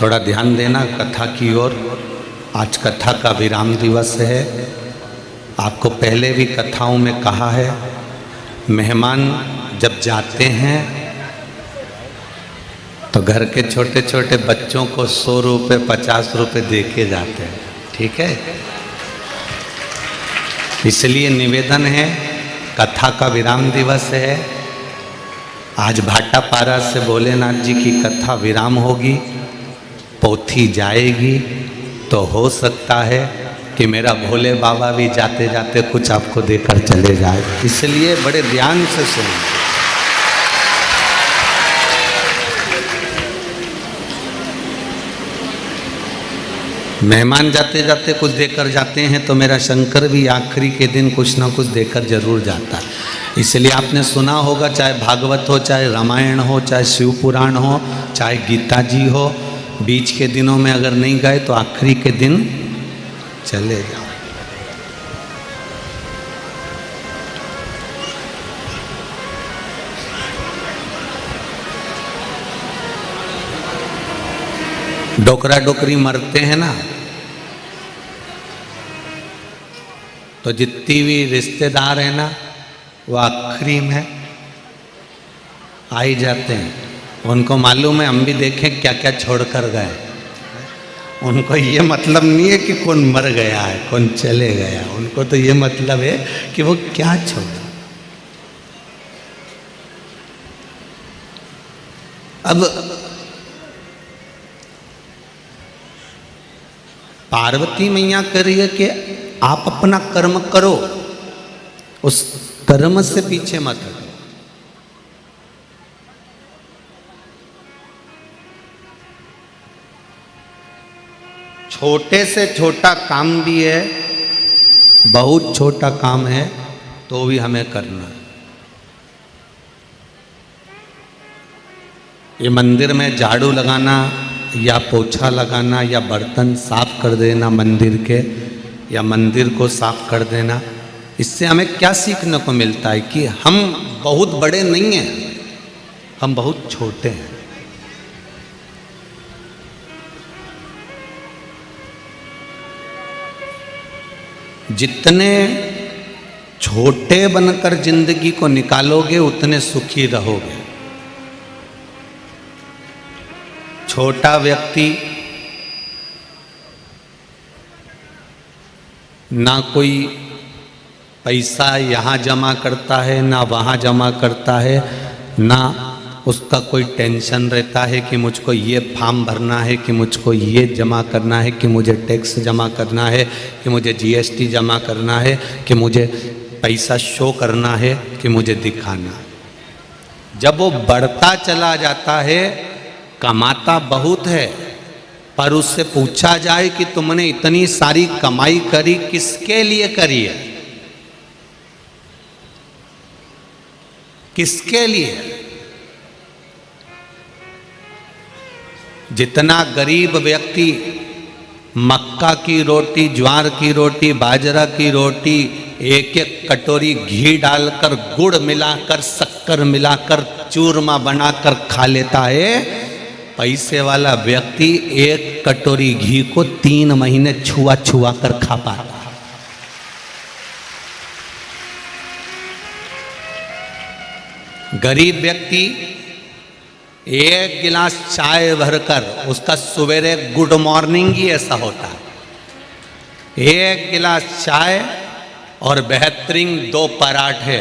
थोड़ा ध्यान देना कथा की ओर। आज कथा का विराम दिवस है। आपको पहले भी कथाओं में कहा है, मेहमान जब जाते हैं तो घर के छोटे छोटे बच्चों को 100 रुपये 50 रुपये दे के जाते हैं, ठीक है। इसलिए निवेदन है, कथा का विराम दिवस है। आज भाटापारा से भोलेनाथ जी की कथा विराम होगी, पोथी जाएगी, तो हो सकता है कि मेरा भोले बाबा भी जाते जाते कुछ आपको देकर चले जाए। इसलिए बड़े ध्यान से सुनिए। मेहमान जाते जाते कुछ देकर जाते हैं, तो मेरा शंकर भी आखिरी के दिन कुछ ना कुछ देकर जरूर जाता है। इसलिए आपने सुना होगा, चाहे भागवत हो, चाहे रामायण हो, चाहे शिव पुराण हो, चाहे गीता जी हो, बीच के दिनों में अगर नहीं गए तो आखिरी के दिन चले जाओ। डोकरा डोकरी मरते हैं ना, तो जितनी भी रिश्तेदार हैं ना, वो आखिरी में आ ही जाते हैं। उनको मालूम है, हम भी देखें क्या क्या छोड़कर गए। उनको ये मतलब नहीं है कि कौन मर गया है, कौन चले गया। उनको तो ये मतलब है कि वो क्या छोड़ा। अब पार्वती मैया कह रही है कि आप अपना कर्म करो, उस कर्म से पीछे मत हटो। छोटे से छोटा काम भी है, बहुत छोटा काम है, तो भी हमें करना है। ये मंदिर में झाड़ू लगाना या पोछा लगाना या बर्तन साफ कर देना मंदिर के, या मंदिर को साफ कर देना, इससे हमें क्या सीखने को मिलता है कि हम बहुत बड़े नहीं हैं, हम बहुत छोटे हैं। जितने छोटे बनकर जिंदगी को निकालोगे उतने सुखी रहोगे। छोटा व्यक्ति ना कोई पैसा यहाँ जमा करता है, ना वहाँ जमा करता है, ना उसका कोई टेंशन रहता है कि मुझको ये फॉर्म भरना है, कि मुझको ये जमा करना है, कि मुझे टैक्स जमा करना है, कि मुझे जीएसटी जमा करना है, कि मुझे पैसा शो करना है, कि मुझे दिखाना है। जब वो बढ़ता चला जाता है, कमाता बहुत है, पर उससे पूछा जाए कि तुमने इतनी सारी कमाई करी, किसके लिए करी है, किसके लिए? जितना गरीब व्यक्ति मक्का की रोटी, ज्वार की रोटी, बाजरा की रोटी एक एक कटोरी घी डालकर, गुड़ मिलाकर, शक्कर मिलाकर, चूरमा बनाकर खा लेता है, पैसे वाला व्यक्ति एक कटोरी घी को 3 महीने छुआ छुआ कर खा पाता। गरीब व्यक्ति एक गिलास चाय भरकर, उसका सवेरे गुड मॉर्निंग ही ऐसा होता है, एक गिलास चाय और बेहतरीन 2 पराठे,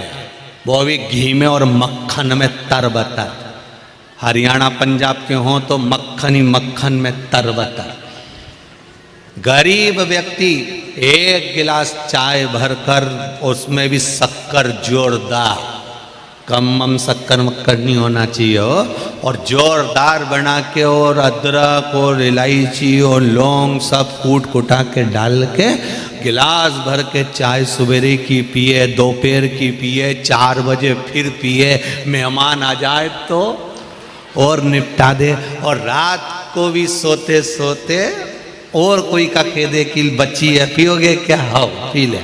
वो भी घी में और मक्खन में तरबतर। हरियाणा पंजाब के हों तो मक्खन ही मक्खन में तरबतर। गरीब व्यक्ति एक गिलास चाय भरकर, उसमें भी शक्कर जोरदार, कम शक्कर मक्कर नहीं होना चाहिए हो, और जोरदार बना के, और अदरक और इलायची और लौंग सब कूट कुटा के डाल के गिलास भर के चाय सवेरे की पिए, दोपहर की पिए, 4 बजे फिर पिए, मेहमान आ जाए तो और निपटा दे, और रात को भी सोते सोते और कोई का कह दे कि बच्ची है, पियोगे क्या, हो पी ले।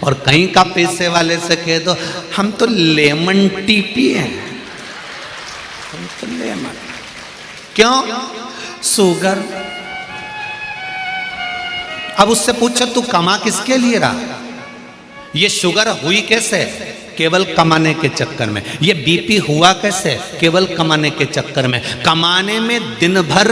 और कहीं का पैसे वाले से कह दो, हम तो लेमन टी पिए, हम तो लेमन। क्यों? शुगर। अब उससे पूछो तू कमा किसके लिए रहा? ये शुगर हुई कैसे? केवल कमाने के चक्कर में। ये बीपी हुआ कैसे? केवल कमाने के चक्कर में। कमाने में दिन भर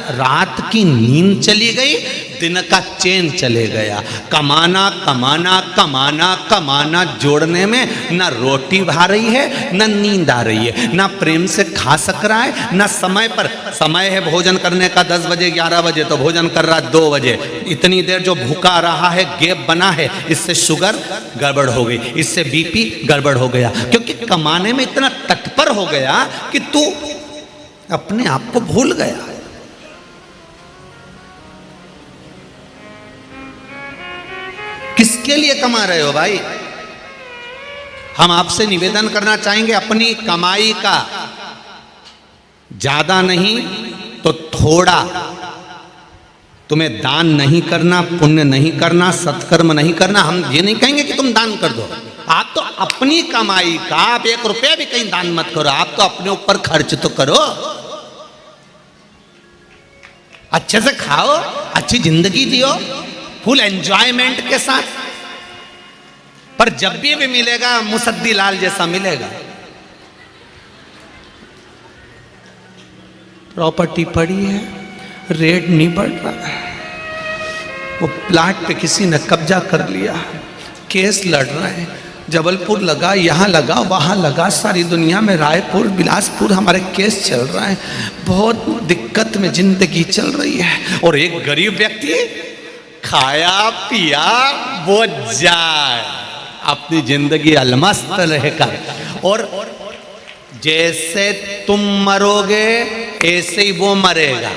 रात की नींद चली गई, दिन का चैन चले गया। कमाना कमाना कमाना कमाना जोड़ने में ना रोटी भा रही है, ना नींद आ रही है, ना प्रेम से खा सक रहा है, ना समय पर। समय है भोजन करने का 10 बजे 11 बजे, तो भोजन कर रहा 2 बजे। इतनी देर जो भूखा रहा है, गैप बना है, इससे शुगर गड़बड़ हो गई, इससे बीपी गड़बड़ हो गया। क्योंकि कमाने में इतना तत्पर हो गया कि तू अपने आप को भूल गया। किसके लिए कमा रहे हो भाई? हम आपसे निवेदन करना चाहेंगे, अपनी कमाई का ज्यादा नहीं तो थोड़ा, तुम्हें दान नहीं करना, पुण्य नहीं करना, सत्कर्म नहीं करना। हम ये नहीं कहेंगे कि तुम दान कर दो। आप तो अपनी कमाई का आप 1 रुपया भी कहीं दान मत करो। आप तो अपने ऊपर खर्च तो करो, अच्छे से खाओ, अच्छी जिंदगी जियो, फुल एंजॉयमेंट के साथ। पर जब भी मिलेगा मुसद्दी लाल जैसा मिलेगा। प्रॉपर्टी पड़ी है, रेट नहीं बढ़ रहा, वो प्लाट पे किसी ने कब्जा कर लिया, केस लड़ रहा है, जबलपुर लगा, यहाँ लगा, वहाँ लगा, सारी दुनिया में रायपुर बिलासपुर हमारे केस चल रहा है। बहुत दिक्कत में जिंदगी चल रही है। और एक गरीब व्यक्ति खाया पिया वो जाए, अपनी जिंदगी अलमस्त रहेगा। और जैसे तुम मरोगे ऐसे ही वो मरेगा।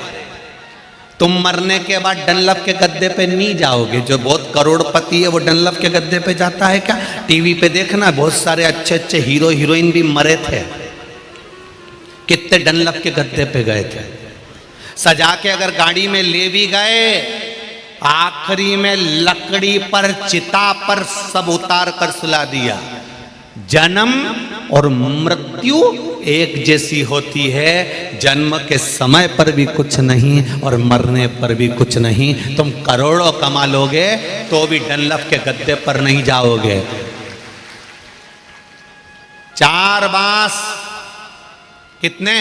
तुम मरने के बाद डनलप के गद्दे पे नहीं जाओगे। जो बहुत करोड़पति है वो डनलप के गद्दे पे जाता है क्या? टीवी पे देखना, बहुत सारे अच्छे अच्छे हीरो हीरोइन भी मरे थे, कितने डनलप के गद्दे पे गए थे। सजा के अगर गाड़ी में ले भी गए, आखिरी में लकड़ी पर, चिता पर सब उतार कर सुला दिया। जन्म और मृत्यु एक जैसी होती है। जन्म के समय पर भी कुछ नहीं और मरने पर भी कुछ नहीं। तुम करोड़ों कमा लोगे तो भी डनलप के गद्दे पर नहीं जाओगे। 4 बांस कितने?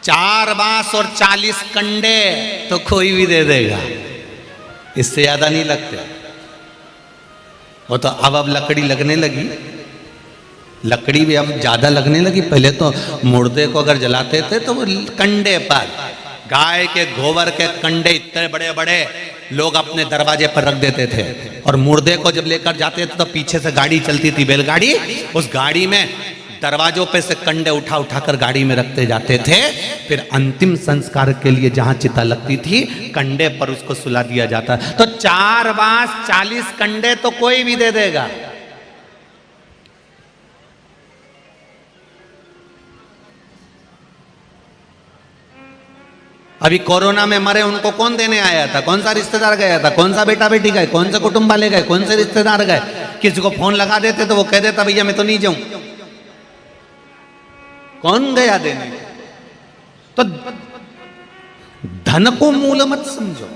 4 बांस और 40 कंडे तो कोई भी दे देगा, इससे ज्यादा नहीं लगते। वो तो अब लकड़ी लगने लगी, लकड़ी भी अब ज्यादा लगने लगी। पहले तो मुर्दे को अगर जलाते थे तो वो कंडे पर, गाय के गोबर के कंडे इतने बड़े बड़े लोग अपने दरवाजे पर रख देते थे। और मुर्दे को जब लेकर जाते थे तो पीछे से गाड़ी चलती थी, बैलगाड़ी, उस गाड़ी में दरवाजों पे से कंडे उठा उठा कर गाड़ी में रखते जाते थे। फिर अंतिम संस्कार के लिए जहां चिता लगती थी, कंडे पर उसको सुला दिया जाता। तो 4 बांस 40 कंडे तो कोई भी दे देगा। अभी कोरोना में मरे उनको कौन देने आया था? कौन सा रिश्तेदार गया था? कौन सा बेटा बेटी गए? कौन से कुटुंब वाले गए? कौन से रिश्तेदार गए? किसी को फोन लगा देते तो वो कह देता भैया मैं तो नहीं जाऊं। कौन गया देने? तो धन को मूल मत समझो।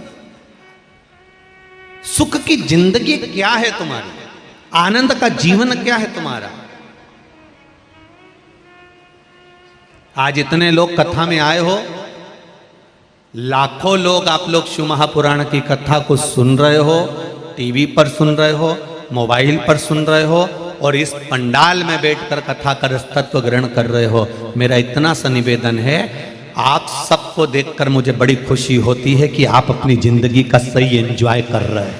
सुख की जिंदगी क्या है तुम्हारी? आनंद का जीवन क्या है तुम्हारा? आज इतने लोग कथा में आए हो, लाखों लोग आप लोग शिव महापुराण की कथा को सुन रहे हो, टीवी पर सुन रहे हो, मोबाइल पर सुन रहे हो, और इस पंडाल में बैठकर कथा का तत्व ग्रहण कर रहे हो। मेरा इतना सा निवेदन है, आप सबको देखकर मुझे बड़ी खुशी होती है कि आप अपनी जिंदगी का सही एंजॉय कर रहे हो।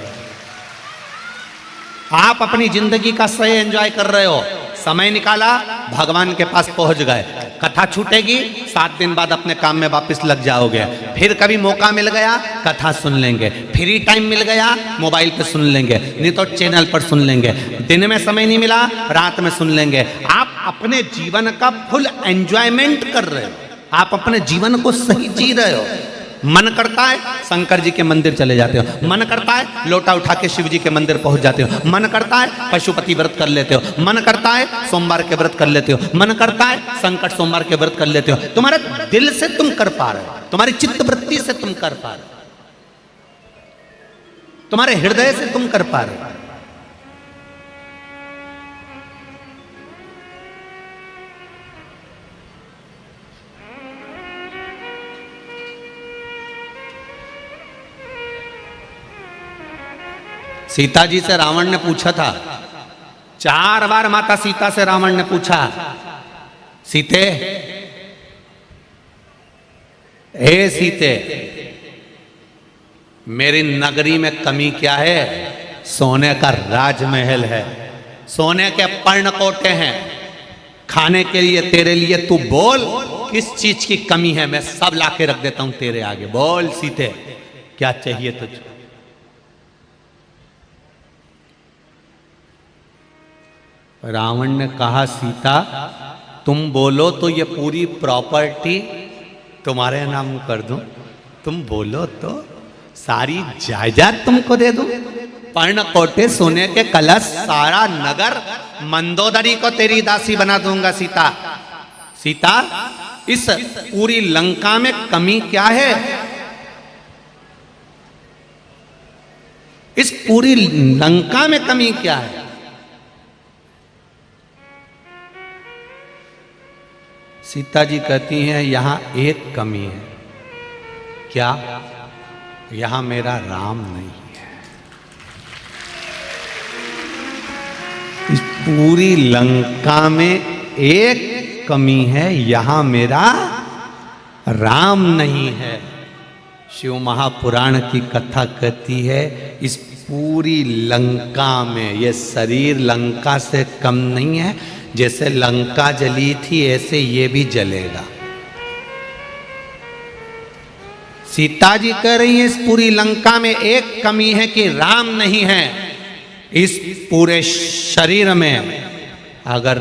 आप अपनी जिंदगी का सही एंजॉय कर रहे हो। समय निकाला, भगवान के पास पहुंच गए। कथा छूटेगी, 7 दिन बाद अपने काम में वापस लग जाओगे। फिर कभी मौका मिल गया कथा सुन लेंगे, फ्री टाइम मिल गया मोबाइल पे सुन लेंगे, नहीं तो चैनल पर सुन लेंगे। दिन में समय नहीं मिला रात में सुन लेंगे। आप अपने जीवन का फुल एंजॉयमेंट कर रहे हो, आप अपने जीवन को सही जी रहे हो। मन करता है शंकर जी के मंदिर चले जाते हो, मन करता है लोटा उठा के शिव जी के मंदिर पहुंच जाते हो, मन करता है पशुपति व्रत कर लेते हो, मन करता है सोमवार के व्रत कर लेते हो, मन करता है संकट सोमवार के व्रत कर लेते हो। तुम्हारे दिल से तुम कर पा रहे हो, तुम्हारी चित्त वृत्ति से तुम कर पा रहे हो, तुम्हारे हृदय से तुम कर पा रहे हो। सीता जी से रावण ने पूछा था, 4 बार माता सीता से रावण ने पूछा, सीते, हे सीते, मेरी नगरी में कमी क्या है? सोने का राजमहल है, सोने के पर्णकोटे हैं, खाने के लिए तेरे लिए तू बोल किस चीज की कमी है, मैं सब लाके रख देता हूं तेरे आगे। बोल सीते, क्या चाहिए तुझको? रावण ने कहा, सीता तुम बोलो तो ये पूरी प्रॉपर्टी तुम्हारे नाम कर दूं, तुम बोलो तो सारी जायदाद तुमको दे दूं, पर्णकोटे, सोने के कलश, सारा नगर, मंदोदरी को तेरी दासी बना दूंगा। सीता, सीता इस पूरी लंका में कमी क्या है? इस पूरी लंका में कमी क्या है? सीता जी कहती हैं, यहां एक कमी है। क्या? यहां मेरा राम नहीं है। इस पूरी लंका में एक कमी है, यहां मेरा राम नहीं है। शिव महापुराण की कथा कहती है, इस पूरी लंका में ये शरीर लंका से कम नहीं है, जैसे लंका जली थी ऐसे ये भी जलेगा। सीता जी कह रही है, इस पूरी लंका में एक कमी है कि राम नहीं है। इस पूरे शरीर में अगर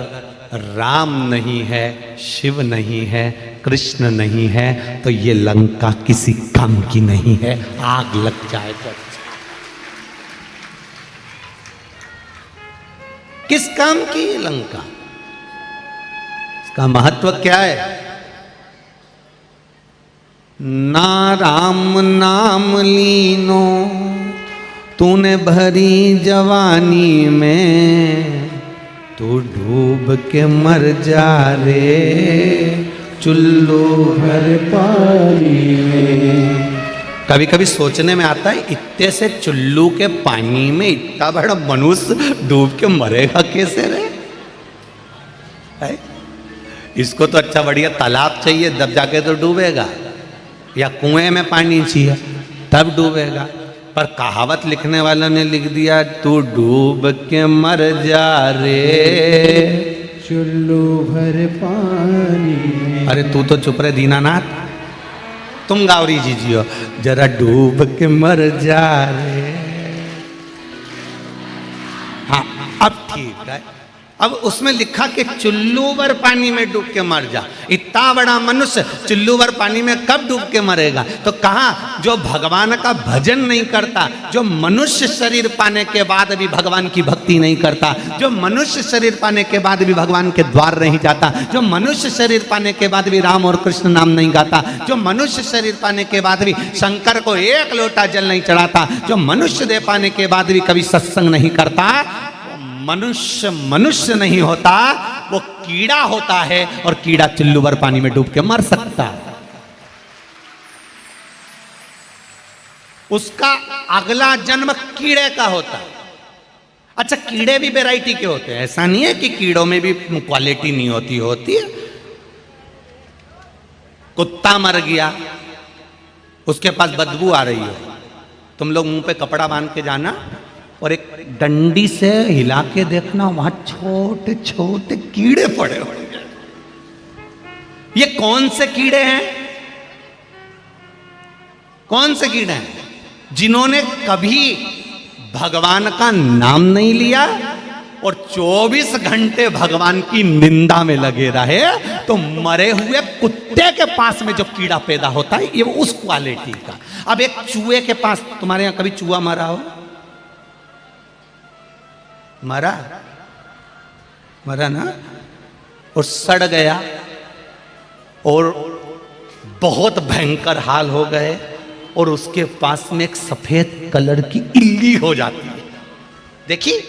राम नहीं है, शिव नहीं है, कृष्ण नहीं है, तो ये लंका किसी काम की नहीं है, आग लग जाए तो। किस काम की ये लंका? इसका महत्व क्या है? ना राम नाम लीनो तूने भरी जवानी में, तू डूब के मर जा रे चुल्लू भर पानी में। कभी कभी सोचने में आता है, इतने से चुल्लू के पानी में इतना बड़ा मनुष्य डूब के मरेगा कैसे रे? है? इसको तो अच्छा बढ़िया तालाब चाहिए, तब जाके तो डूबेगा, या कुएं में पानी चाहिए तब डूबेगा। पर कहावत लिखने वालों ने लिख दिया, तू डूब के मर जा रे चुल्लू भर पानी। अरे तू तो चुप रहे दीनानाथ, तुम गावरी जी जियो, जरा डूब के मर जा रे। हाँ अब ठीक है। अब उसमें लिखा कि चुल्लू भर पानी में डूब के मर जा। इतना बड़ा मनुष्य चुल्लू भर पानी में कब डूब के मरेगा? तो कहा, जो भगवान का भजन नहीं करता, जो मनुष्य शरीर पाने के बाद भी भगवान की भक्ति नहीं करता, जो मनुष्य शरीर पाने के बाद भी भगवान के द्वार नहीं जाता, जो मनुष्य शरीर पाने के बाद भी राम और कृष्ण नाम नहीं गाता, जो मनुष्य शरीर पाने के बाद भी शंकर को एक लोटा जल नहीं चढ़ाता, जो मनुष्य दे पाने के बाद भी कभी सत्संग नहीं करता, मनुष्य मनुष्य नहीं होता, वो कीड़ा होता है। और कीड़ा चुल्लू भर पानी में डूब के मर सकता है। उसका अगला जन्म कीड़े का होता है। अच्छा, कीड़े भी वैरायटी के होते हैं, ऐसा नहीं है कि कीड़ों में भी क्वालिटी नहीं होती, होती है। कुत्ता मर गया, उसके पास बदबू आ रही है, तुम लोग मुंह पे कपड़ा बांध के जाना और एक डंडी से हिला के देखना, वहां छोटे छोटे कीड़े पड़े होंगे। ये कौन से कीड़े हैं? कौन से कीड़े हैं? जिन्होंने कभी भगवान का नाम नहीं लिया और 24 घंटे भगवान की निंदा में लगे रहे, तो मरे हुए कुत्ते के पास में जो कीड़ा पैदा होता है ये उस क्वालिटी का। अब एक चूहे के पास, तुम्हारे यहां कभी चूहा मरा हो? मरा ना, और सड़ गया और बहुत भयंकर हाल हो गए, और उसके पास में एक सफेद कलर की इल्ली हो जाती है। देखिए,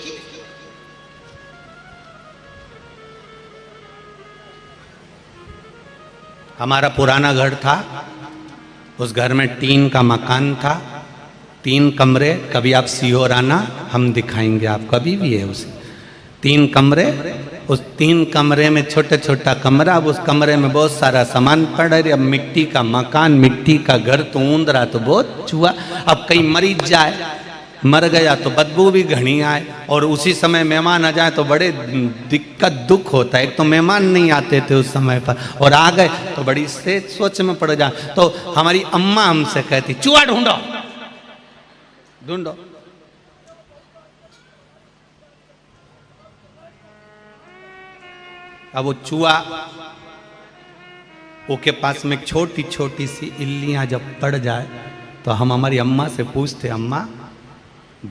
हमारा पुराना घर था, उस घर में टीन का मकान था, 3 कमरे। कभी आप सीहोर आना, हम दिखाएंगे आप, कभी भी है उसे। 3 कमरे, उस 3 कमरे में छोटा छोटा कमरा, अब उस कमरे में बहुत सारा सामान पड़ रहा है। अब मिट्टी का मकान, मिट्टी का घर, तो ऊंद रहा तो बहुत चूहा। अब कहीं मरीज जाए, मर गया तो बदबू भी घनी आए, और उसी समय मेहमान आ जाए तो बड़े दिक्कत दुख होता है। एक तो मेहमान नहीं आते थे उस समय पर, और आ गए तो बड़ी से सोच में पड़ जाए। तो हमारी अम्मा हमसे कहती, चूहा ढूंढो ढूंढो। अब वो चूहा, वो के पास में छोटी छोटी सी इल्लियां जब पड़ जाए तो हम हमारी अम्मा से पूछते, अम्मा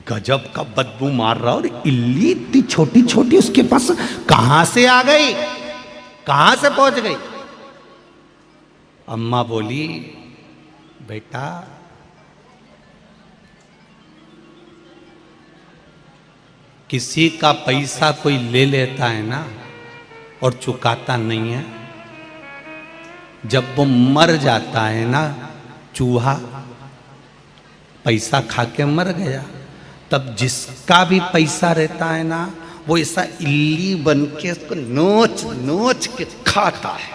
गजब का बदबू मार रहा, और इल्ली इतनी छोटी छोटी उसके पास कहां से आ गई, कहां से पहुंच गई? अम्मा बोली, बेटा किसी का पैसा कोई ले लेता है ना और चुकाता नहीं है, जब वो मर जाता है ना चूहा, पैसा खा के मर गया, तब जिसका भी पैसा रहता है ना वो ऐसा इल्ली बन के उसको नोच नोच के खाता है,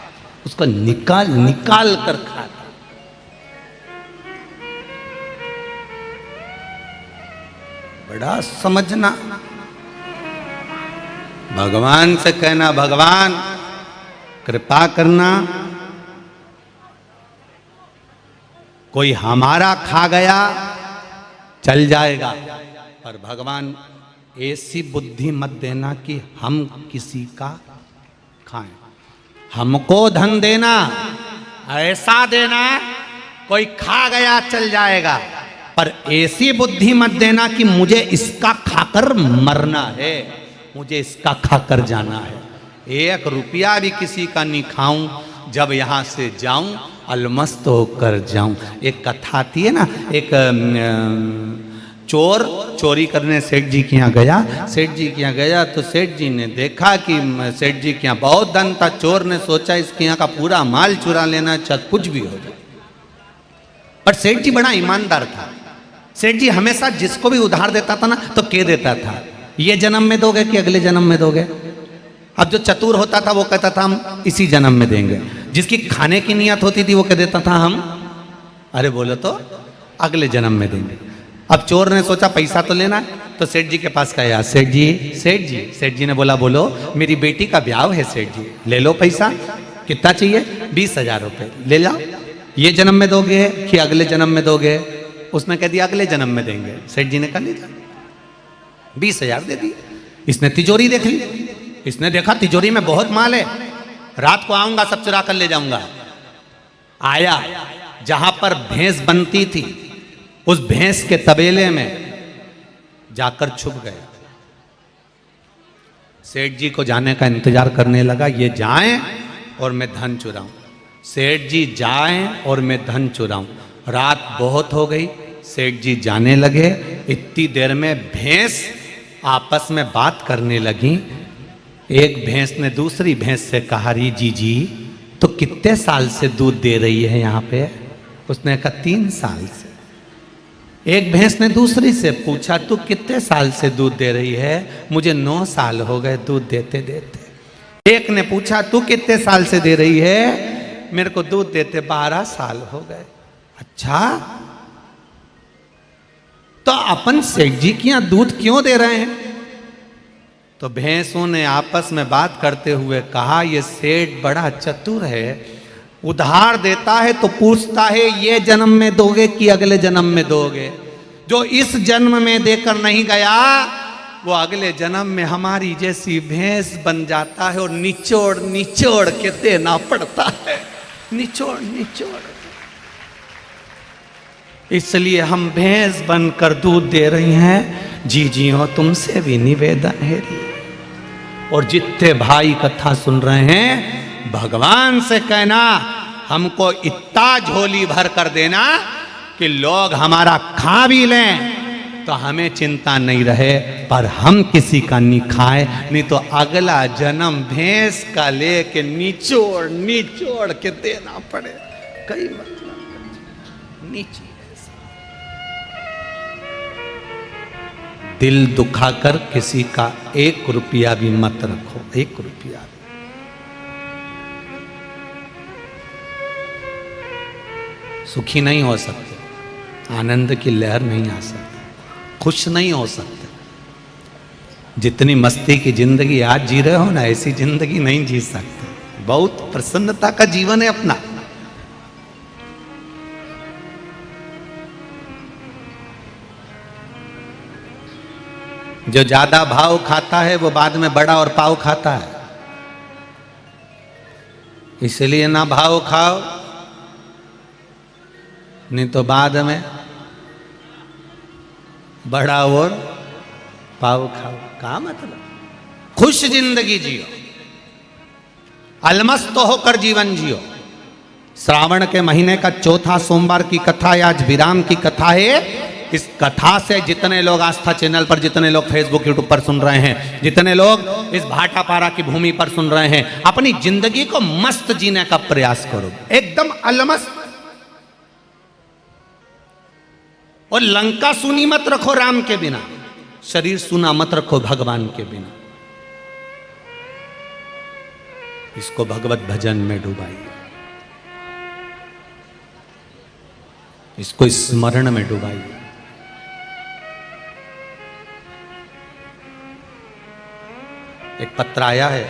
उसको निकाल निकाल कर खाता है। बड़ा समझना, भगवान से कहना, भगवान कृपा करना, कोई हमारा खा गया चल जाएगा, पर भगवान ऐसी बुद्धि मत देना कि हम किसी का खाएं। हमको धन देना, ऐसा देना कोई खा गया चल जाएगा, पर ऐसी बुद्धि मत देना कि मुझे इसका खाकर मरना है, मुझे इसका खाकर जाना है। 1 रुपया भी किसी का नहीं खाऊं, जब यहां से जाऊं अलमस्त होकर जाऊं। एक कथा थी है ना, एक चोर चोरी करने सेठ जी के यहाँ गया। सेठ जी के यहाँ गया तो सेठ जी ने देखा कि सेठ जी के यहाँ बहुत धन था। चोर ने सोचा इसके यहाँ का पूरा माल चुरा लेना, चाहे कुछ भी हो जाए। पर सेठ जी बड़ा ईमानदार था। सेठ जी हमेशा जिसको भी उधार देता था ना तो कह देता था, ये जन्म में दोगे कि अगले जन्म में दोगे। अब जो चतुर होता था वो कहता था हम इसी जन्म में देंगे। जिसकी खाने की नियत होती थी वो कह देता था हम, अरे बोलो तो अगले जन्म में देंगे। अब चोर ने सोचा पैसा तो लेना है, तो सेठ जी के पास गया। सेठ जी सेठ जी सेठ जी ने बोला, बोलो मेरी बेटी का ब्याह है सेठ जी, ले लो पैसा। कितना चाहिए? 20,000 रुपये। ले जाओ। ये जन्म में दोगे कि अगले जन्म में दोगे? उसने कह दिया अगले जन्म में देंगे। सेठ जी ने कहा लीजिए, 20,000 दे दिए। इसने तिजोरी देख ली, इसने देखा तिजोरी में बहुत माल है, रात को आऊंगा सब चुरा कर ले जाऊंगा। आया, जहां पर भैंस बनती थी उस भैंस के तबेले में जाकर छुप गया। सेठ जी को जाने का इंतजार करने लगा, ये जाएं और मैं धन चुराऊं। सेठ जी जाएं और मैं धन चुराऊं। रात बहुत हो गई, सेठ जी जाने लगे। इतनी देर में भैंस आपस में बात करने लगी। एक भैंस ने दूसरी भैंस से कहा, री जी तो कितने साल से दूध दे रही है यहाँ पे? उसने कहा 3 साल से। एक भैंस ने दूसरी से पूछा, तू कितने साल से दूध दे रही है? मुझे 9 साल हो गए दूध देते देते। एक ने पूछा, तू कितने साल से दे रही है? मेरे को दूध देते 12 साल हो गए। अच्छा, तो अपन सेठ जी के यहाँ दूध क्यों दे रहे हैं? तो भैंसों ने आपस में बात करते हुए कहा, ये सेठ बड़ा चतुर है, उधार देता है तो पूछता है ये जन्म में दोगे कि अगले जन्म में दोगे। जो इस जन्म में देकर नहीं गया वो अगले जन्म में हमारी जैसी भैंस बन जाता है और निचोड़ निचोड़ के देना पड़ता है, निचोड़ निचोड़। इसलिए हम भैंस बनकर दूध दे रही हैं। जीजियों तुमसे भी निवेदन है री, और जितने भाई कथा सुन रहे हैं, भगवान से कहना हमको इतना झोली भर कर देना कि लोग हमारा खा भी लें तो हमें चिंता नहीं रहे, पर हम किसी का नहीं खाए, नहीं तो अगला जन्म भैंस का लेके निचोड़ निचोड़ के देना पड़े। कई मतलब नीचे दिल दुखाकर किसी का 1 रुपया भी मत रखो, 1 रुपया भी। सुखी नहीं हो सकते, आनंद की लहर नहीं आ सकती, खुश नहीं हो सकते। जितनी मस्ती की जिंदगी आज जी रहे हो ना, ऐसी जिंदगी नहीं जी सकते। बहुत प्रसन्नता का जीवन है अपना। जो ज्यादा भाव खाता है वो बाद में बड़ा और पाव खाता है। इसलिए ना भाव खाओ, नहीं तो बाद में बड़ा और पाव खाओ। क्या मतलब? खुश जिंदगी जियो, अलमस्त होकर जीवन जियो। श्रावण के महीने का चौथा सोमवार की कथा है, आज विराम की कथा है। इस कथा से जितने लोग आस्था चैनल पर, जितने लोग फेसबुक यूट्यूब पर सुन रहे हैं, जितने लोग इस भाटापारा की भूमि पर सुन रहे हैं, अपनी जिंदगी को मस्त जीने का प्रयास करो, एकदम अलमस्त। और लंका सुनी मत रखो राम के बिना, शरीर सुना मत रखो भगवान के बिना। इसको भगवत भजन में डुबाइए, इसको स्मरण में डुबाइए। एक पत्र आया है,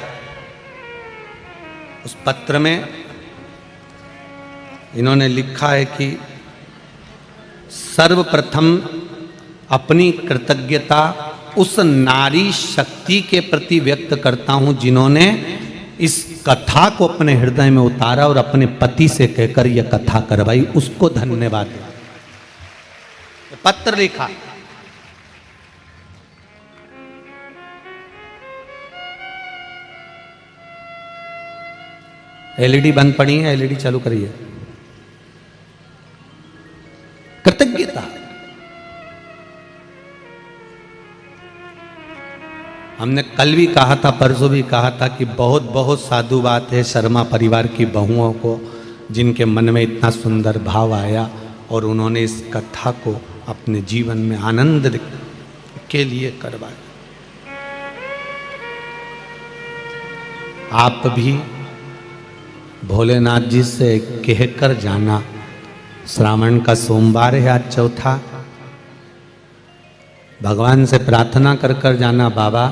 उस पत्र में इन्होंने लिखा है कि सर्वप्रथम अपनी कृतज्ञता उस नारी शक्ति के प्रति व्यक्त करता हूं जिन्होंने इस कथा को अपने हृदय में उतारा और अपने पति से कहकर यह कथा करवाई, उसको धन्यवाद। पत्र लिखा, एलईडी बंद पड़ी है, एलईडी चालू करिए। कृतज्ञता। हमने कल भी कहा था, परसों भी कहा था कि बहुत बहुत साधु बात है शर्मा परिवार की बहुओं को, जिनके मन में इतना सुंदर भाव आया और उन्होंने इस कथा को अपने जीवन में आनंद के लिए करवाया। आप भी भोलेनाथ जी से कहकर जाना, श्रावण का सोमवार है आज चौथा, भगवान से प्रार्थना कर कर जाना, बाबा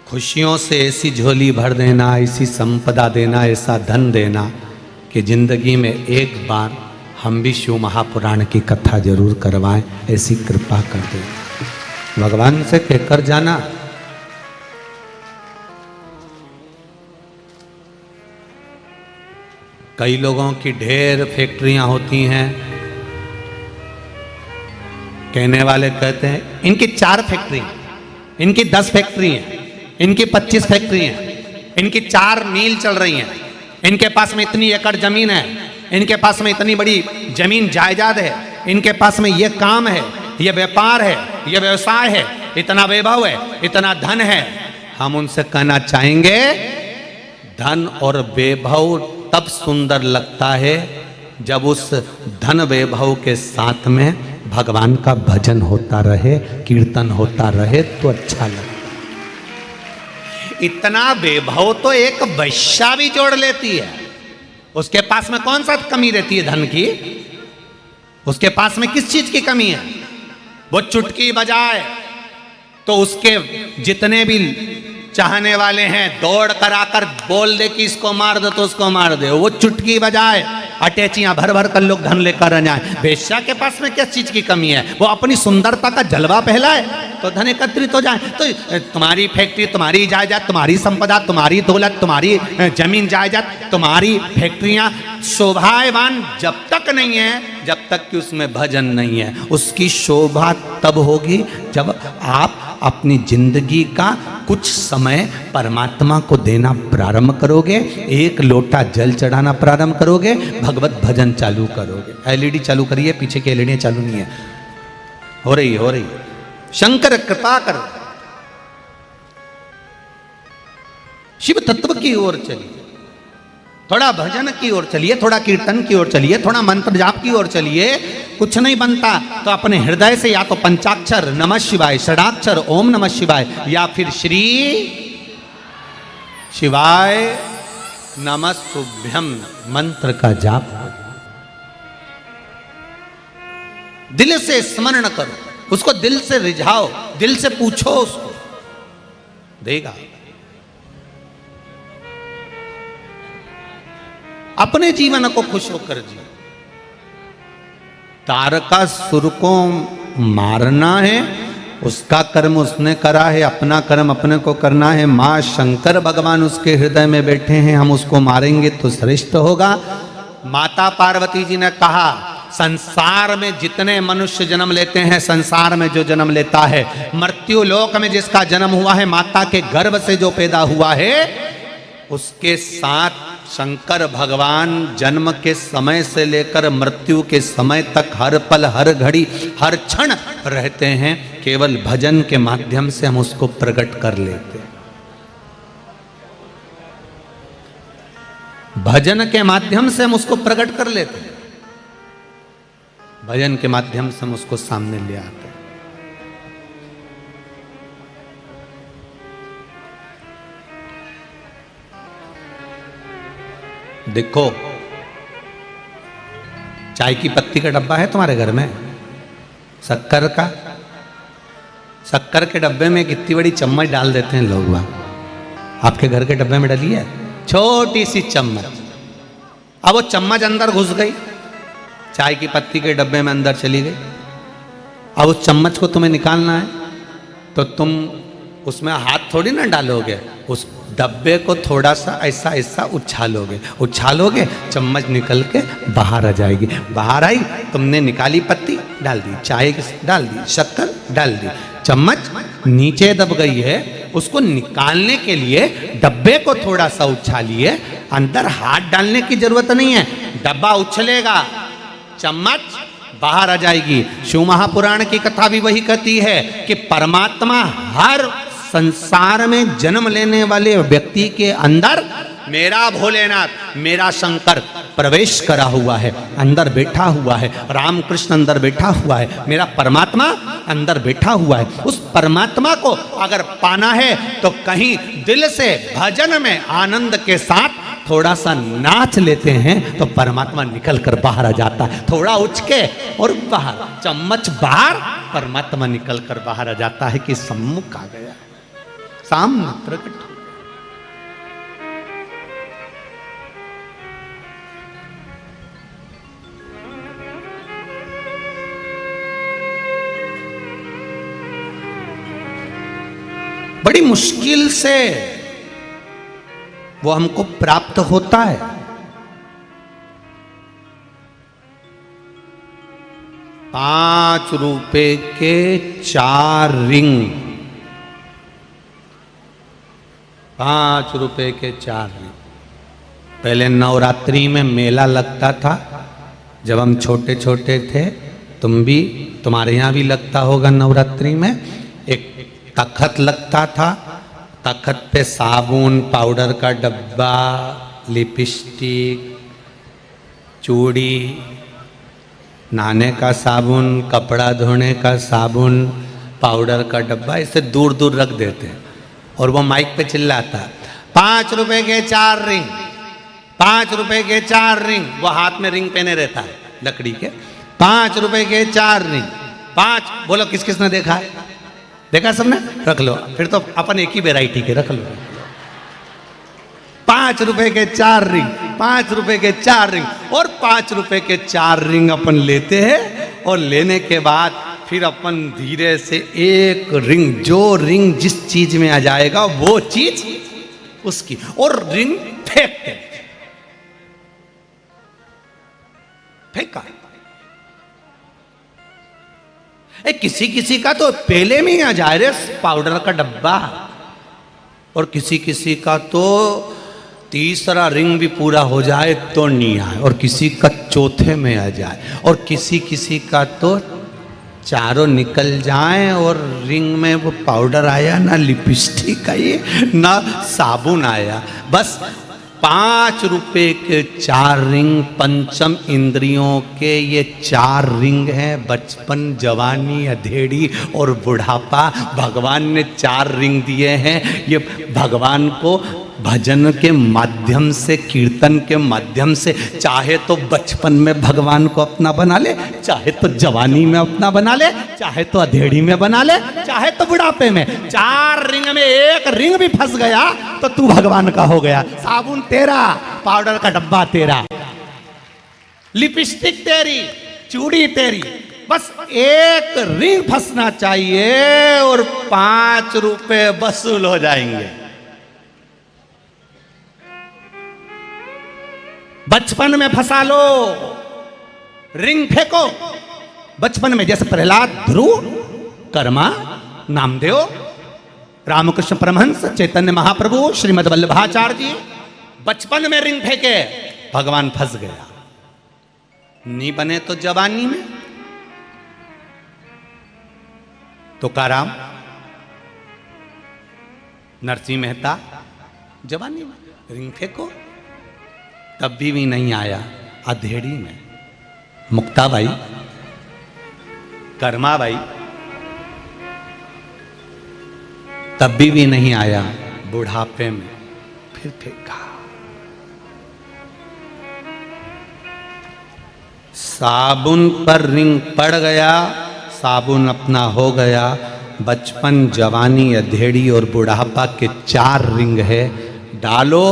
खुशियों से ऐसी झोली भर देना, ऐसी संपदा देना, ऐसा धन देना कि जिंदगी में एक बार हम भी शिव महापुराण की कथा जरूर करवाएं, ऐसी कृपा कर देना। भगवान से कहकर जाना। कई लोगों की ढेर फैक्ट्रियां होती हैं, कहने वाले कहते हैं इनकी 4 फैक्ट्री, इनकी 10 फैक्ट्री हैं, इनकी 25 फैक्ट्री हैं, इनकी 4 मील चल रही हैं, इनके पास में इतनी एकड़ जमीन है, इनके पास में इतनी बड़ी जमीन जायदाद है, इनके पास में ये काम है, ये व्यापार है, ये व्यवसाय है, इतना वैभव है, इतना धन है। हम उनसे कहना चाहेंगे धन और वैभव तब सुंदर लगता है जब उस धन वैभव के साथ में भगवान का भजन होता रहे, कीर्तन होता रहे तो अच्छा लगता। इतना वैभव तो एक वैश्या भी जोड़ लेती है, उसके पास में कौन सा कमी रहती है धन की? उसके पास में किस चीज की कमी है? वो चुटकी बजाए तो उसके जितने भी चाहने वाले हैं, दौड़ कर आकर बोल दे कि इसको मार दो तो उसको मार दे, वो चुटकी बजाए, अटैचियां भर भर कर लोग धन लेकर जाए। वेश्या के पास में किस चीज की कमी है, वो अपनी सुंदरता का जलवा फैलाए तो धन एकत्रित हो जाए। तो तुम्हारी फैक्ट्री, तुम्हारी जायदाद, तुम्हारी संपदा, तुम्हारी दौलत, तुम्हारी जमीन जायदाद, तुम्हारी फैक्ट्रियां शोभावान जब तक नहीं है, जब तक कि उसमें भजन नहीं है। उसकी शोभा तब होगी जब आप अपनी जिंदगी का कुछ समय परमात्मा को देना प्रारंभ करोगे, एक लोटा जल चढ़ाना प्रारंभ करोगे, भगवत भजन चालू करोगे। एलईडी चालू करिए, पीछे की एलईडी चालू नहीं है, हो रही है। शंकर कृपा करो, शिव तत्व की ओर चलिए, थोड़ा भजन की ओर चलिए, थोड़ा कीर्तन की ओर चलिए, थोड़ा मंत्र जाप की ओर चलिए। कुछ नहीं बनता तो अपने हृदय से या तो पंचाक्षर नमः शिवाय, षडाक्षर ओम नमः शिवाय, या फिर श्री शिवाय नमस्तुभ्यम मंत्र का जाप दिल से स्मरण करो, उसको दिल से रिझाओ, दिल से पूछो, उसको देगा। अपने जीवन को खुश होकर जियो। तारकासुर को मारना है, उसका कर्म उसने करा है, अपना कर्म अपने को करना है। मां शंकर भगवान उसके हृदय में बैठे हैं, हम उसको मारेंगे तो श्रेष्ठ होगा। माता पार्वती जी ने कहा, संसार में जितने मनुष्य जन्म लेते हैं, संसार में जो जन्म लेता है, मृत्यु लोक में जिसका जन्म हुआ है, माता के गर्भ से जो पैदा हुआ है, उसके साथ शंकर भगवान जन्म के समय से लेकर मृत्यु के समय तक हर पल, हर घड़ी, हर क्षण रहते हैं। केवल भजन के माध्यम से हम उसको प्रकट कर लेते हैं। भजन के माध्यम से हम उसको प्रकट कर लेते हैं, भजन के माध्यम से हम उसको सामने ले आते हैं। देखो, चाय की पत्ती का डब्बा है तुम्हारे घर में, शक्कर का, शक्कर के डब्बे में कितनी बड़ी चम्मच डाल देते हैं लोग। आपके घर के डब्बे में डली है छोटी सी चम्मच, अब वो चम्मच अंदर घुस गई, चाय की पत्ती के डब्बे में अंदर चली गई। अब उस चम्मच को तुम्हें निकालना है तो तुम उसमें हाथ थोड़ी ना डालोगे, उस डब्बे को थोड़ा सा ऐसा ऐसा उछालोगे, चम्मच निकल के बाहर आ जाएगी। बाहर आई, तुमने निकाली पत्ती, डाल दी, चाय डाल दी, शक्कर डाल दी, चम्मच नीचे दब गई है, उसको निकालने के लिए डब्बे को थोड़ा सा उछालिए, अंदर हाथ डालने की जरूरत नहीं है, डब्बा उछलेगा, चम्मच बाहर आ जाएगी। शिव महापुराण की कथा भी वही कहती है कि परमात्मा हर संसार में जन्म लेने वाले व्यक्ति के अंदर मेरा भोलेनाथ, मेरा शंकर प्रवेश करा हुआ है, अंदर बैठा हुआ है, रामकृष्ण अंदर बैठा हुआ है, मेरा परमात्मा अंदर बैठा हुआ है। उस परमात्मा को अगर पाना है तो कहीं दिल से भजन में आनंद के साथ थोड़ा सा नाच लेते हैं तो परमात्मा निकल कर बाहर आ जाता है। थोड़ा उचके और बाहर, चम्मच बाहर, परमात्मा निकल कर बाहर आ जाता है कि सम्मुख आ गया, सामने प्रकट। बड़ी मुश्किल से वो हमको प्राप्त होता है। 5 रुपए के 4 रिंग, 5 रुपए के 4 रिंग। पहले नवरात्रि में मेला लगता था, जब हम छोटे छोटे थे, तुम्हारे यहाँ भी लगता होगा नवरात्रि में। एक तखत लगता था, तखत पे साबुन, पाउडर का डब्बा, लिपस्टिक, चूड़ी, नहाने का साबुन, कपड़ा धोने का साबुन, पाउडर का डब्बा, इसे दूर दूर रख देते हैं और वो माइक पे चिल्लाता, 5 रुपए के 4 रिंग, 5 रुपए के 4 रिंग। वो हाथ में रिंग पहने रहता है लकड़ी के। 5 रुपए के 4 रिंग, 5। बोलो किस किस ने देखा है? देखा सबने? रख लो, फिर तो अपन एक ही वेराइटी के रख लो। 5 रुपए के 4 रिंग, 5 रुपए के 4 रिंग, और 5 रुपए के 4 रिंग अपन लेते हैं। और लेने के बाद फिर अपन धीरे से एक रिंग, जो रिंग जिस चीज में आ जाएगा वो चीज उसकी, और रिंग फेंकते, फेंका। किसी किसी का तो पेले में ही आ जाए रे पाउडर का डब्बा, और किसी किसी का तो तीसरा रिंग भी पूरा हो जाए तो नहीं आए, और किसी का चौथे में आ जाए, और किसी किसी का तो चारों निकल जाएं और रिंग में वो पाउडर आया ना, लिपस्टिक आई ना, साबुन आया। बस 5 रुपए के 4 रिंग, पंचम इंद्रियों के ये 4 रिंग हैं। बचपन, जवानी, अधेड़ी और बुढ़ापा, भगवान ने 4 रिंग दिए हैं। ये भगवान को भजन के माध्यम से, कीर्तन के माध्यम से, चाहे तो बचपन में भगवान को अपना बना ले, चाहे तो जवानी में अपना बना ले, चाहे तो अधेड़ी में बना ले, चाहे तो बुढ़ापे में। 4 रिंग में एक रिंग भी फंस गया तो तू भगवान का हो गया। साबुन तेरा, पाउडर का डब्बा तेरा, लिपस्टिक तेरी, चूड़ी तेरी, बस एक रिंग फंसना चाहिए और 5 रुपए वसूल हो जाएंगे। बचपन में फंसा लो, रिंग फेंको बचपन में, जैसे प्रहलाद, ध्रुव, कर्मा, नामदेव, रामकृष्ण परमहंस, चैतन्य महाप्रभु, श्रीमद् वल्लभाचार्य जी बचपन में रिंग फेंके, भगवान फंस गया। नहीं बने तो जवानी में, तुकाराम, नरसिंह मेहता जवानी में रिंग फेंको, तब भी नहीं आया। अधेड़ी में मुक्ताबाई, कर्माबाई, तब भी नहीं आया। बुढ़ापे में फिर फेंका। साबुन पर रिंग पड़ गया, साबुन अपना हो गया। बचपन, जवानी, अधेड़ी और बुढ़ापा के 4 रिंग है, डालो।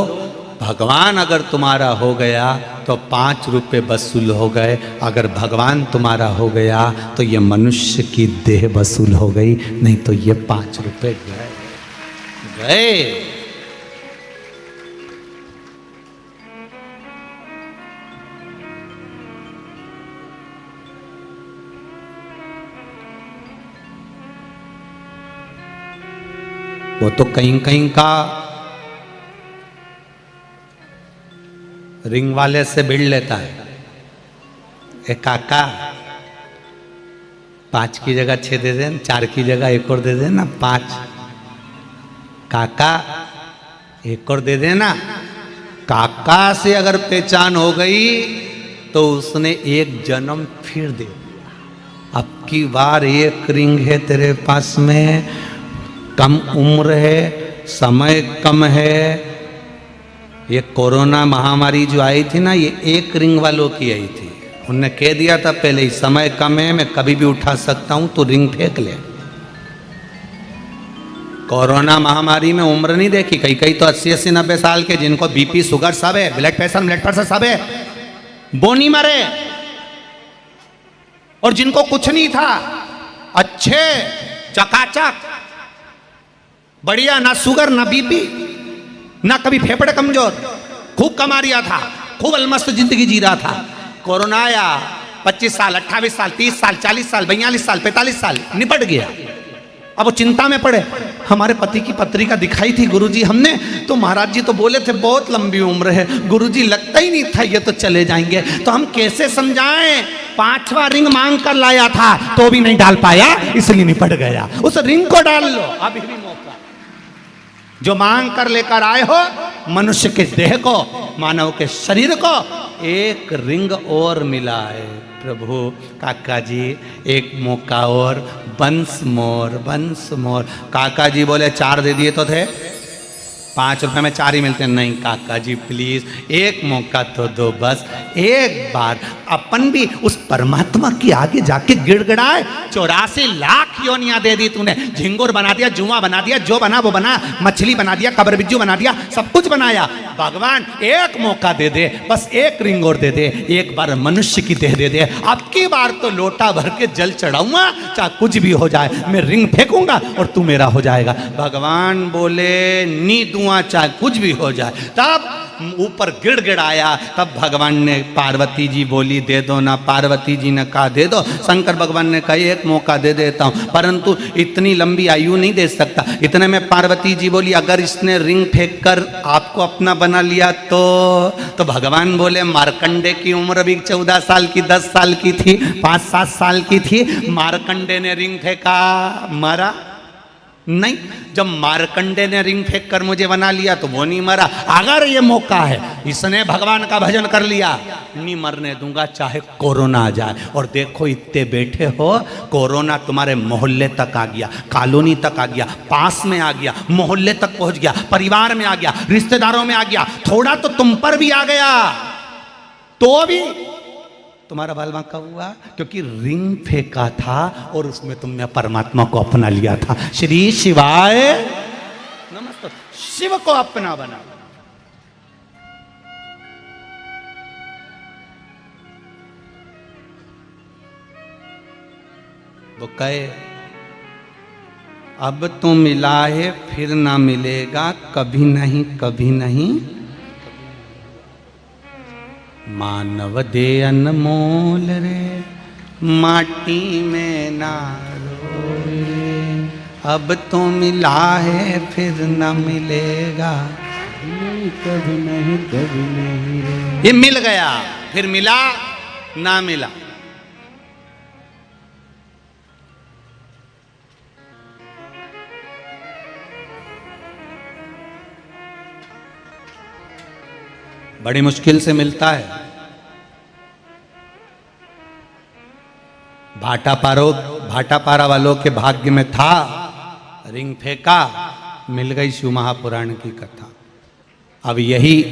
भगवान अगर तुम्हारा हो गया तो 5 रुपए वसूल हो गए। अगर भगवान तुम्हारा हो गया तो ये मनुष्य की देह वसूल हो गई, नहीं तो ये 5 रुपए गए। वो तो कहीं कहीं का रिंग वाले से भिड़ लेता है। एक काका 5 की जगह 6 दे देना, 4 की जगह 1 और दे देना, 5। काका 1 और दे देना। काका से अगर पहचान हो गई तो उसने 1 जन्म फिर दे दिया। अब की बार 1 रिंग है तेरे पास में, कम उम्र है, समय कम है। ये कोरोना महामारी जो आई थी ना, ये 1 रिंग वालों की आई थी। उनने कह दिया था पहले ही, समय कम है, मैं कभी भी उठा सकता हूं, तो रिंग फेंक ले। कोरोना महामारी में उम्र नहीं देखी। कई कई तो 80-80, 90 साल के, जिनको बीपी, शुगर सब है, ब्लड प्रेशर सब है, वो नहीं मरे। और जिनको कुछ नहीं था, अच्छे चकाचक बढ़िया, ना शुगर ना बीपी ना कभी फेफड़े कमजोर, खूब कमा रिया था, खूब अलमस्त जिंदगी जी रहा था। कोरोना आया, 25 साल, 28 साल, 30 साल, 40 साल, 42 साल, 45 साल, निपट गया। अब वो चिंता में पड़े। हमारे पति की पत्रिका दिखाई थी गुरुजी हमने, तो महाराज जी तो बोले थे बहुत लंबी उम्र है। गुरुजी लगता ही नहीं था ये तो चले जाएंगे, तो हम कैसे समझाएं। 5वां रिंग मांग कर लाया था तो भी नहीं डाल पाया, इसलिए निपट गया। उस रिंग को डाल लो, अभी भी मौका। जो मांग कर लेकर आए हो, मनुष्य के देह को, मानव के शरीर को 1 रिंग और मिला है। प्रभु काका जी 1 मौका और, वंस मोर, वंस मोर। काका जी बोले 4 दे दिए तो थे, 5 रुपए में 4 ही मिलते हैं। नहीं काका जी प्लीज एक मौका तो दो, बस एक बार। अपन भी उस परमात्मा के आगे जाके गिड़गिड़ाए। 84 लाख योनियां दे दी तूने, झिंगुर बना दिया, जुआ बना दिया, जो बना वो बना, मछली बना दिया, कबर बिज्जू बना दिया, सब कुछ बनाया। भगवान एक मौका दे दे, बस एक रिंग और दे दे, एक बार मनुष्य की दे दे। अब की बार तो लोटा भर के जल चढ़ाऊंगा, चाहे कुछ भी हो जाए, मैं रिंग फेंकूंगा और तू मेरा हो जाएगा। भगवान बोले नी दुआ चाहे कुछ भी हो जाए। तब ऊपर गिड़गिड़ाया। तब भगवान ने, पार्वती जी बोली दे दो ना, पार्वती जी ने कहा दे दो। शंकर भगवान ने कहा एक मौका दे देता हूँ, परंतु इतनी लंबी आयु नहीं दे सकता। इतने में पार्वती जी बोली अगर इसने रिंग फेंक कर आपको अपना बना लिया तो भगवान बोले मार्कंडे की उम्र भी 14 साल की, 10 साल की थी, 5-7 साल की थी। मार्कंडे ने रिंग फेंका, मरा नहीं। जब मार्कंडे ने रिंग फेंक कर मुझे बना लिया तो वो नहीं मरा। अगर ये मौका है, इसने भगवान का भजन कर लिया, नहीं मरने दूंगा चाहे कोरोना आ जाए। और देखो इतने बैठे हो, कोरोना तुम्हारे मोहल्ले तक आ गया, कॉलोनी तक आ गया, पास में आ गया, मोहल्ले तक पहुंच गया, परिवार में आ गया, रिश्तेदारों में आ गया, थोड़ा तो तुम पर भी आ गया, तो भी तुम्हारा बाल बांका हुआ क्योंकि रिंग फेंका था और उसमें तुमने परमात्मा को अपना लिया था। श्री शिवाय नमस्ते। शिव को अपना बना। वो कहे अब तो मिला है फिर ना मिलेगा, कभी नहीं कभी नहीं। मानव दे अनमोल रे, माटी में ना रोए। अब तो मिला है फिर न मिलेगा, कभी नहीं कभी नहीं रे। ये मिल गया, फिर मिला ना मिला। बड़ी मुश्किल से मिलता है। भाटापारा वालों के भाग्य में था, रिंग फेंका, मिल गई। शिव महापुराण की कथा। अब यही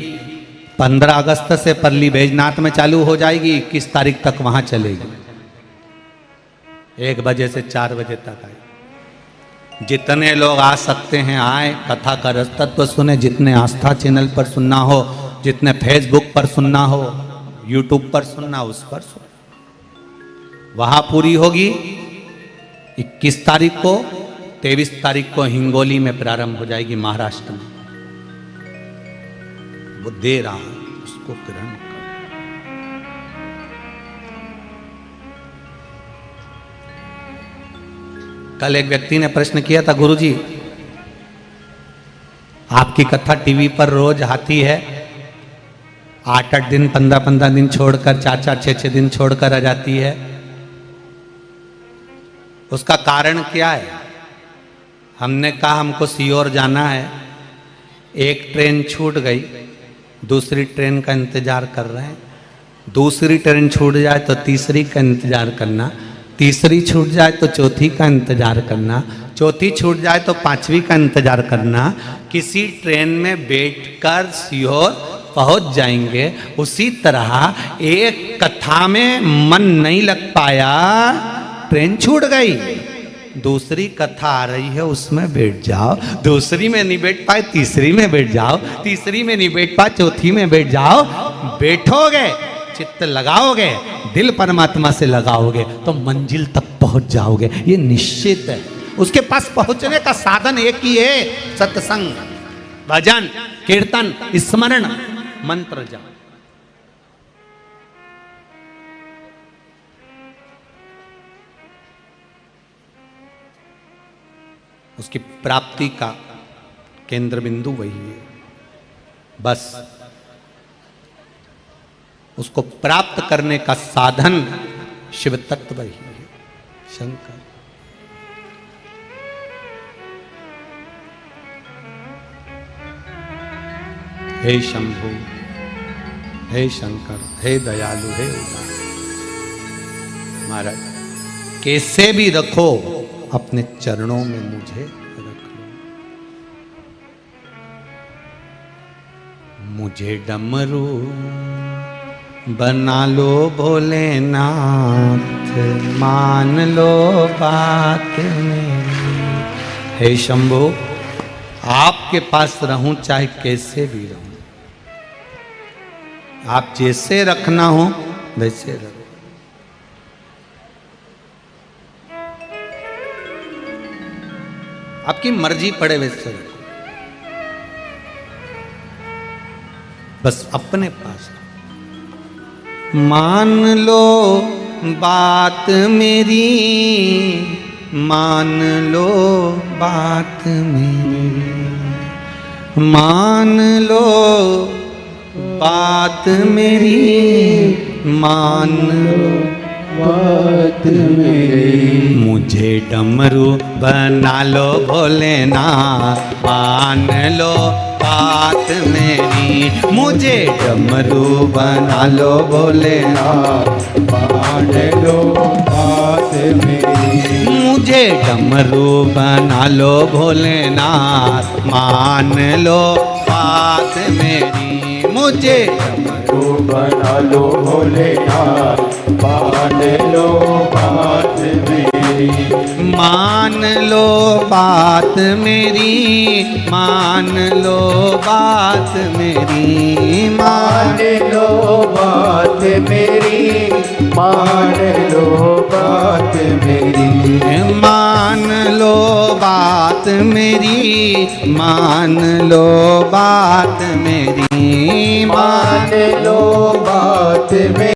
15 अगस्त से परली बैजनाथ में चालू हो जाएगी, 21 तारीख तक वहां चलेगी। 1 बजे से 4 बजे तक आए। जितने लोग आ सकते हैं आए, कथा का रसतत्व सुने। जितने आस्था चैनल पर सुनना हो, जितने फेसबुक पर सुनना हो, यूट्यूब पर सुनना, उस पर सुन। वहां पूरी होगी 21 तारीख को। 23 तारीख को हिंगोली में प्रारंभ हो जाएगी, महाराष्ट्र में। वो दे रहा है, उसको ग्रहण कर। कल एक व्यक्ति ने प्रश्न किया था, गुरुजी आपकी कथा टीवी पर रोज आती है, 8-8 दिन, 15-15 दिन छोड़कर, 4-4, 6-6 दिन छोड़कर आ जाती है, उसका कारण क्या है? हमने कहा हमको सीहोर जाना है, एक ट्रेन छूट गई, दूसरी ट्रेन का इंतजार कर रहे हैं। दूसरी ट्रेन छूट जाए तो तीसरी का इंतजार करना, तीसरी छूट जाए तो चौथी का इंतजार करना, चौथी छूट जाए तो 5वीं का इंतजार करना। किसी ट्रेन में बैठकर सीहोर पहुंच जाएंगे। उसी तरह एक कथा में मन नहीं लग पाया, ट्रेन छूट गई, दूसरी कथा आ रही है उसमें बैठ जाओ। दूसरी में नहीं बैठ पाए, तीसरी में बैठ जाओ, तीसरी में नहीं बैठ पाए, चौथी में बैठ जाओ। बैठोगे, चित्त लगाओगे, दिल परमात्मा से लगाओगे तो मंजिल तक पहुंच जाओगे, ये निश्चित है। उसके पास पहुंचने का साधन एक ही है, सत्संग, भजन, कीर्तन, स्मरण, मंत्र जाप। उसकी प्राप्ति का केंद्र बिंदु वही है। बस उसको प्राप्त करने का साधन शिव तत्व ही है, शंकर। हे शंभु, हे शंकर, हे दयालु, हे उदार। महाराज कैसे भी रखो, अपने चरणों में मुझे रख लो। मुझे डमरू बना लो भोलेनाथ, मान लो बात मेरी। हे शंभो, आपके पास रहूं चाहे कैसे भी रहूं, आप जैसे रखना हो वैसे रखो। आपकी मर्जी पड़े वैसे रखो, बस अपने पास। मान लो बात मेरी, मान लो बात मेरी, मान लो बात मेरी, मान लो बात मेरी। मुझे डमरू बना लो भोलेनाथ, मान लो बात मेरी। मुझे डमरू बना लो भोलेनाथ, मान लो बात मेरी। मुझे डमरू बना लो भोलेनाथ, मान लो बात मेरी। मुझे डमरू बना लो भोलेनाथ, मान लो बात मेरी। मान लो बात मेरी, मान लो बात मेरी। मान लो बात मेरी, मान लो बात मेरी। मान लो बात मेरी, मान लो बात मेरी। मान लो बात मेरी।